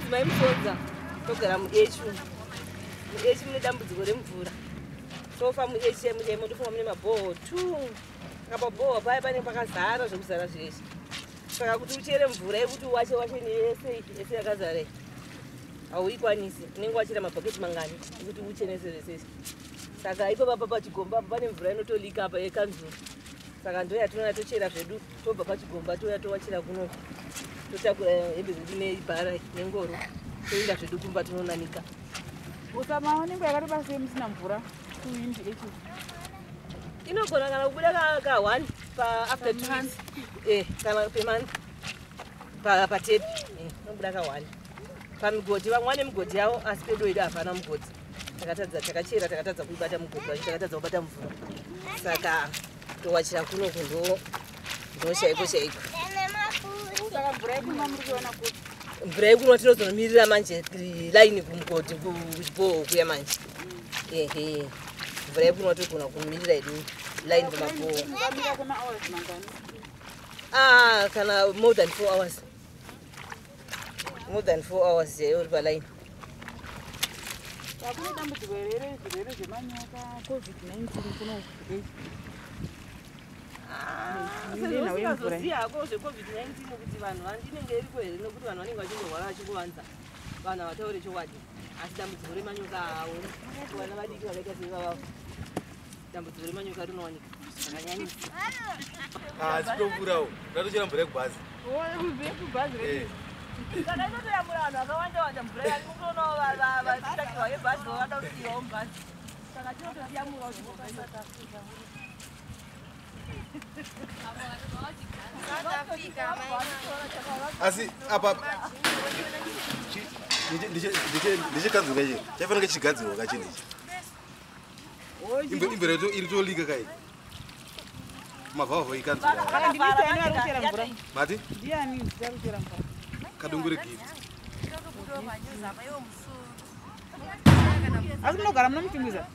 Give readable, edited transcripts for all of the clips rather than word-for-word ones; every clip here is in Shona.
mudzimai musodza togara muechi mune dambudziko remvura tofa muechi mundofunga mune mabhoho 2 akapabhoho paya pane pakazara zvekuzara zveshe saka kuti uchere mvura yekuti wache neyese yakazara hauikwanisi unenge wachera mabhaketi mangani ekuti uchenese zvesese saka ipapa pachigomba apa pane mvura inotolika apa yekanzuru saka ndo yatinoona tochera zvedu tobva pachigomba touya towachira kuno totakura hembe zedu neibhara nengoro toenda zvedu kumba tinonanika. Usama wanenge yakatoba sei musina mvura kuindi echi inogona kana kubuda ka 1 pa after 2 months kana pemonth patepi inobuda ka 1 pamigodhi vamwe vane migodhi yavo asi pedu wedu hapana mugodhi takachera takatadza kuibata mugodhi wacho takatadza kubata mvura saka towachira kuno shaiko shaiko. Saka mvura yekunwa muri kuona kuti mvura yekunwa tinozonomirira manje laini kumugodhi kuchibhoho kuya manje mvura yekunwa togona kumirira hedu laini kumabhoho kana more than 4 hours uri palaini. Kune dambudziko zvirwere zvemanyoka COVID-19 kuno sezvosikazoziya hako zveCovid-19 kuti vanhu inenge iriko here nekuti vanhu vanenge vachingorwara vachikuvanza vanhu havataure chokwadi asi dambudziko remanyoka hawo vana vadiki vakaita sevavavo dambudziko remanyoka rinowanika zvakanyanyisa. Titomvurawo tatochera mvura yekubhazi saka inotoyamura vanhu vakawanda mvura yari mutoonao vatakirwa vebhazi vavada kusiyiwawo mubhazi saka tinototiyamura kuti asi apa ndichigadzirwa ichi chaifanira chichigadzirwa kachinichi imvura iri tolika kai mavhavha ikanzura mati kadungure giri asi munogara muno muchingwiza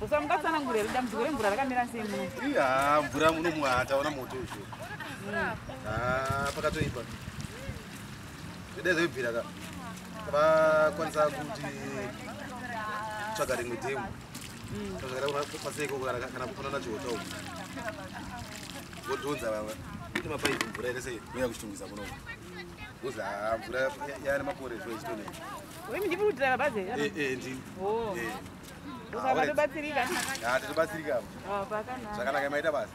usamukatsanangurira dambudziko remvura rakamira sei muno? Iya, mvura muno hataona moto usho pakatoipa dai zvaibvira ka vakwanisa kuti tsvaga rimwe dhemu tsvaga paseko kana kufanana chihotau vodhonza vava kuti mapaipi mvura ere sei uya kuchitungisa kuno uza mvura yaane makore zvoichitone ndiri kutira bhazi ndini usaka tobatsirika tobatsirika zvakanaka maita basa